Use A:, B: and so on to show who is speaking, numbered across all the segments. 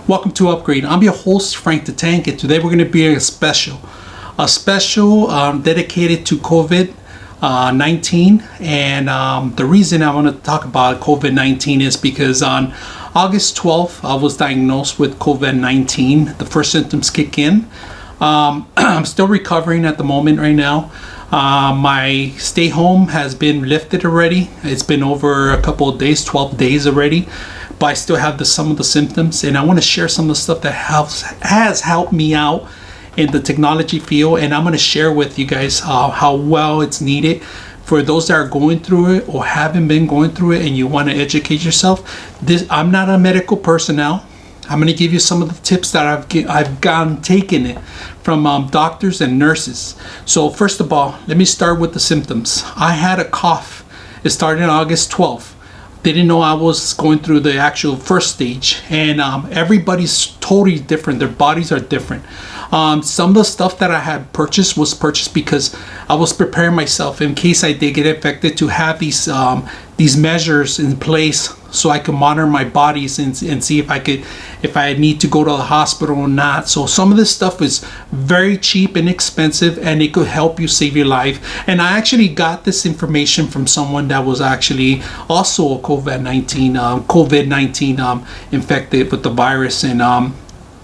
A: Welcome to Upgrade. I'm your host, Frank the Tank, and today we're going to be a special dedicated to COVID-19. And the reason I want to talk about COVID-19 is because on August 12th, I was diagnosed with COVID-19. The first symptoms kick in. I'm still recovering at the moment right now. My stay home has been lifted already. It's been over a couple of days, 12 days already, but I still have some of the symptoms, and I want to share some of the stuff that has helped me out in the technology field, and I'm going to share with you guys how well it's needed for those that are going through it or haven't been going through it and you want to educate yourself. I'm not a medical personnel. I'm going to give you some of the tips that I've taken it from doctors and nurses. So first of all, let me start with the symptoms. I had a cough. It started on August 12th. Didn't know I was going through the actual first stage, and everybody's totally different. Their bodies are different. Some of the stuff that I had purchased was purchased because I was preparing myself in case I did get infected to have these measures in place so I could monitor my bodies and see if I need to go to the hospital or not. So some of this stuff is very cheap and inexpensive, and it could help you save your life. And I actually got this information from someone that was actually also a COVID-19 infected with the virus, and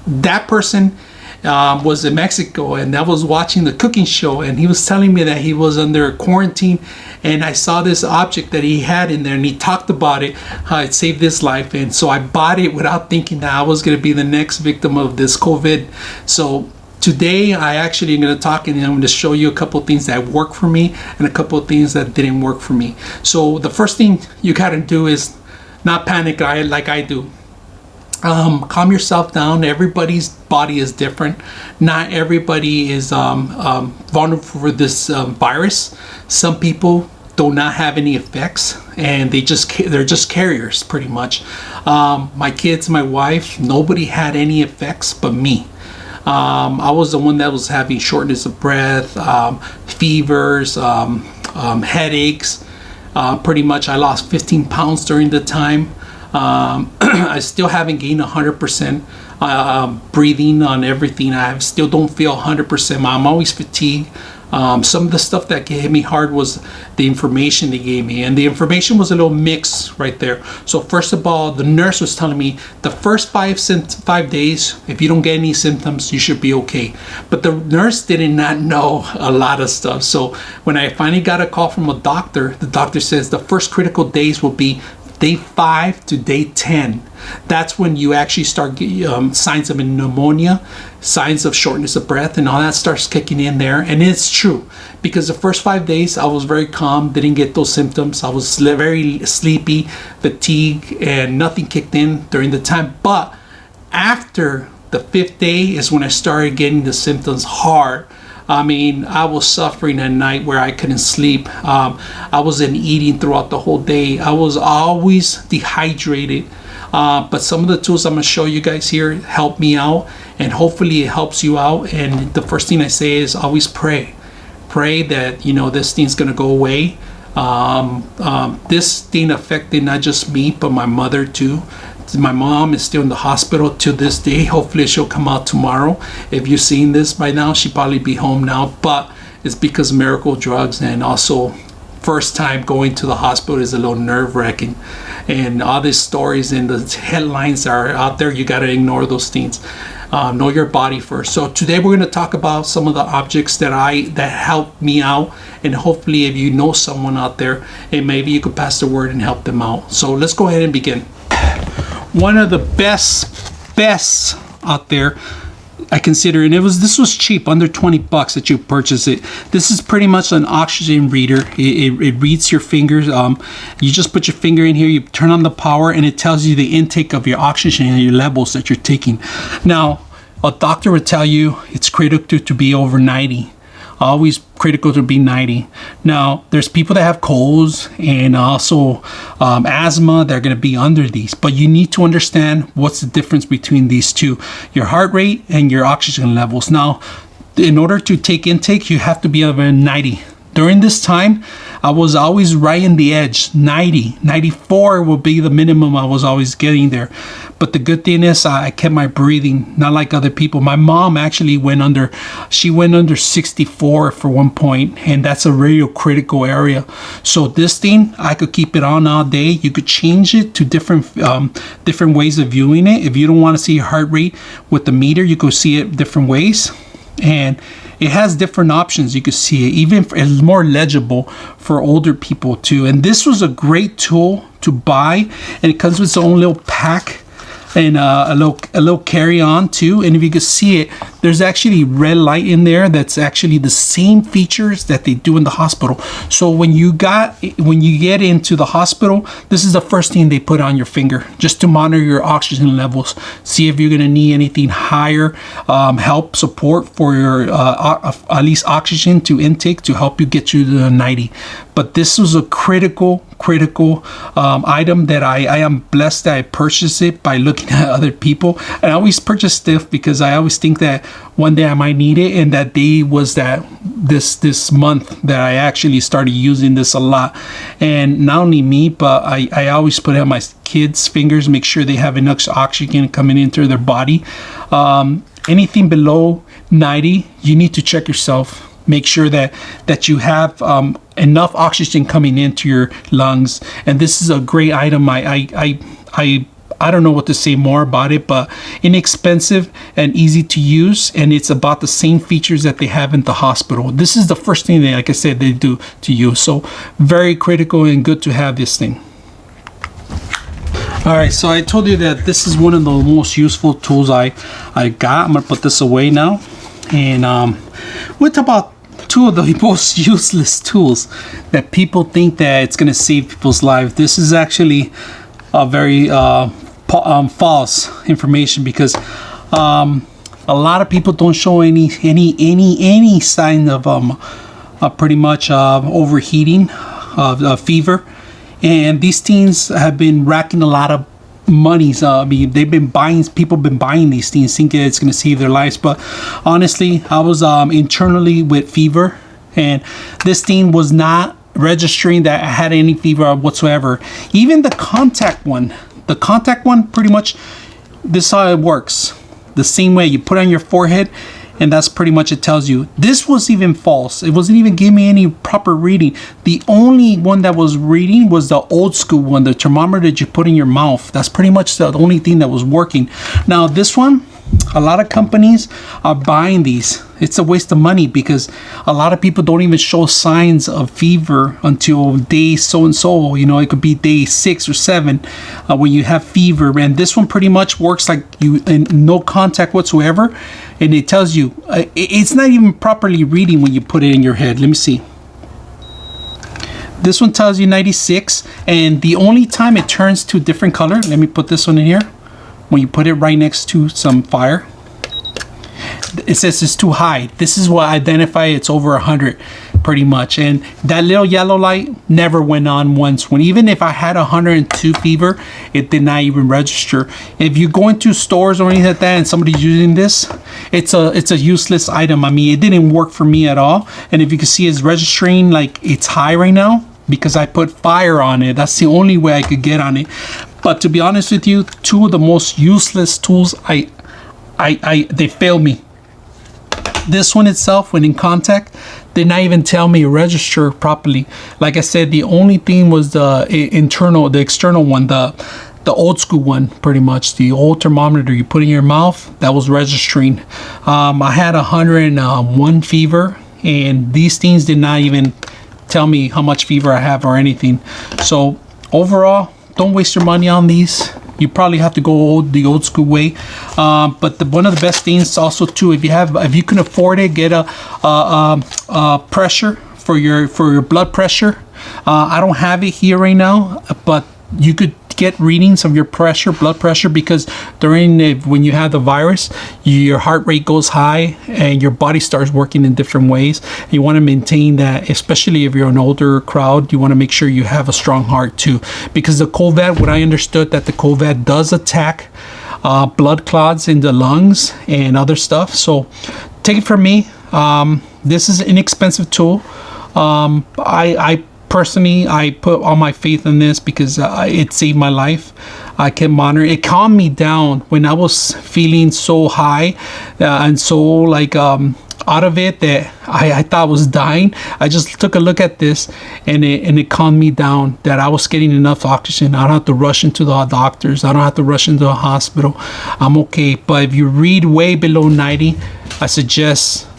A: that person was in Mexico, and I was watching the cooking show, and he was telling me that he was under quarantine, and I saw this object that he had in there, and he talked about it, how it saved his life. And so I bought it without thinking that I was going to be the next victim of this COVID. So today I actually am going to talk, and I'm going to show you a couple of things that worked for me and a couple of things that didn't work for me. So the first thing you got to do is not panic like I do. Calm yourself down. Everybody's body is different. Not everybody is vulnerable for this virus. Some people do not have any effects, and they're just carriers pretty much. My kids, my wife, nobody had any effects but me. I was the one that was having shortness of breath, fevers, headaches. Pretty much I lost 15 pounds during the time. I still haven't gained 100% breathing on everything. I still don't feel 100%. I'm always fatigued. Some of the stuff that hit me hard was the information they gave me, and the information was a little mixed right there. So first of all, the nurse was telling me the first 5 days, if you don't get any symptoms, you should be okay. But the nurse did not know a lot of stuff. So when I finally got a call from a doctor, the doctor says the first critical days will be day 5 to day 10. That's when you actually start getting signs of pneumonia, signs of shortness of breath, and all that starts kicking in there. And it's true, because the first 5 days I was very calm, didn't get those symptoms. I was very sleepy, fatigued, and nothing kicked in during the time. But after the 5th day is when I started getting the symptoms hard. I mean, I was suffering at night where I couldn't sleep. I wasn't eating throughout the whole day. I was always dehydrated. But some of the tools I'm going to show you guys here help me out, and hopefully it helps you out. And the first thing I say is always pray. Pray that, this thing's going to go away. This thing affected not just me, but my mother too. My mom is still in the hospital to this day. Hopefully she'll come out tomorrow. If you've seen this by now, she'll probably be home now, but it's because of miracle drugs, and also first time going to the hospital is a little nerve-wracking, and all these stories and the headlines are out there. You got to ignore those things. Know your body first. So today we're going to talk about some of the objects that helped me out, and hopefully if you know someone out there, and maybe you could pass the word and help them out. So let's go ahead and begin. One of the best out there, I consider, and this was cheap, under $20 that you purchase it. This is pretty much an oxygen reader. It reads your fingers. You just put your finger in here, you turn on the power, and it tells you the intake of your oxygen and your levels that you're taking. Now, a doctor would tell you it's critical to be over 90. Always critical to be 90. Now, there's people that have colds and also asthma. They're going to be under these, but you need to understand what's the difference between these two: your heart rate and your oxygen levels. Now, in order to take intake, you have to be over 90. During this time, I was always right in the edge. 90, 94 would be the minimum I was always getting there. But the good thing is I kept my breathing, not like other people. My mom actually went under 64 for one point, and that's a real critical area. So this thing, I could keep it on all day. You could change it to different ways of viewing it. If you don't want to see your heart rate with the meter, you could see it different ways. And it has different options. You can see it, even it's more legible for older people too. And this was a great tool to buy, and it comes with its own little pack and a little carry on too. And if you can see it, there's actually red light in there that's actually the same features that they do in the hospital. So when you get into the hospital, this is the first thing they put on your finger, just to monitor your oxygen levels, see if you're going to need anything higher, help support for your at least oxygen to intake to help you get you to the 90. But this was a critical item that I am blessed that I purchased it by looking at other people. And I always purchase stuff because I always think that one day I might need it, and that day was this month that I actually started using this a lot. And not only me, but I always put it on my kids' fingers, make sure they have enough oxygen coming into their body. Anything below 90, you need to check yourself. Make sure that you have enough oxygen coming into your lungs. And this is a great item. I don't know what to say more about it, but inexpensive and easy to use, and it's about the same features that they have in the hospital. This is the first thing like I said, they do to you. So very critical and good to have this thing. All right, so I told you that this is one of the most useful tools I got. I'm gonna put this away now, and we'll talk about two of the most useless tools that people think that it's going to save people's lives. This is actually a very false information, because a lot of people don't show any sign of pretty much overheating, of fever, and these things have been racking a lot of monies. I mean, people been buying these things thinking it's going to save their lives. But honestly, I was internally with fever, and this thing was not registering that I had any fever whatsoever. Even the contact one, pretty much this is how it works. The same way you put it on your forehead, and that's pretty much it tells you. This was even false. It wasn't even giving me any proper reading. The only one that was reading was the old school one, the thermometer that you put in your mouth. That's pretty much the only thing that was working. Now this one, a lot of companies are buying these. It's a waste of money, because a lot of people don't even show signs of fever until day so and so. You know, it could be day 6 or 7 when you have fever. And this one pretty much works like you, and no contact whatsoever. And it tells you it's not even properly reading when you put it in your head. Let me see. This one tells you 96, and the only time it turns to a different color, let me put this one in here, when you put it right next to some fire, it says it's too high. This is what identify it's over 100 pretty much. And that little yellow light never went on once. When even if I had 102 fever, it did not even register. If you go into stores or anything like that and somebody's using this, it's a useless item. I mean, it didn't work for me at all. And if you can see, it's registering like it's high right now because I put fire on it. That's the only way I could get on it. But to be honest with you, two of the most useless tools, they failed me. This one itself, when in contact, did not even tell me to register properly. Like I said, the only thing was the external one, the old school one, pretty much. The old thermometer you put in your mouth, that was registering. I had 101 fever, and these things did not even tell me how much fever I have or anything. So overall, don't waste your money on these. You probably have to go the old school way. But one of the best things also too, if you can afford it, get a pressure for your blood pressure. I don't have it here right now, but you could get readings of your blood pressure, because when you have the virus, your heart rate goes high and your body starts working in different ways. You want to maintain that, especially if you're an older crowd. You want to make sure you have a strong heart too, because the COVID, what I understood, that the COVID does attack blood clots in the lungs and other stuff. So take it from me, this is an inexpensive tool. I personally, I put all my faith in this because it saved my life. I can monitor. It calmed me down when I was feeling so high and so like out of it that I thought I was dying. I just took a look at this and it calmed me down that I was getting enough oxygen. I don't have to rush into the doctors. I don't have to rush into a hospital. I'm okay. But if you read way below 90, I suggest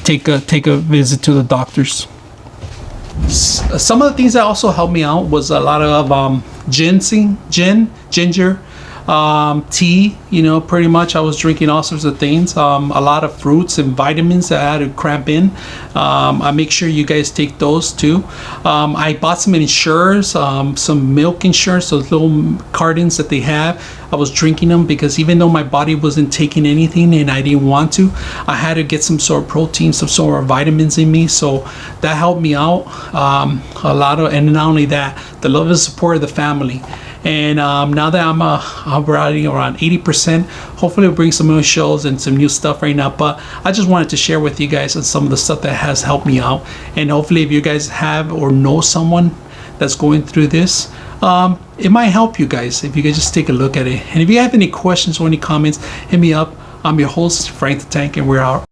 A: take a visit to the doctors. Some of the things that also helped me out was a lot of ginger, tea. You know, pretty much I was drinking all sorts of things. A lot of fruits and vitamins that I had to cramp in. I make sure you guys take those too. I bought some insurers, some milk insurance, those little cartons that they have. I was drinking them because even though my body wasn't taking anything and I didn't want to, I had to get some sort of protein, some sort of vitamins in me. So that helped me out a lot. And not only that, the love and support of the family. And now that I'm riding around 80%, hopefully we'll bring some new shows and some new stuff right now. But I just wanted to share with you guys on some of the stuff that has helped me out. And hopefully if you guys have or know someone that's going through this, it might help you guys if you guys just take a look at it. And if you have any questions or any comments, hit me up. I'm your host, Frank the Tank, and we're out.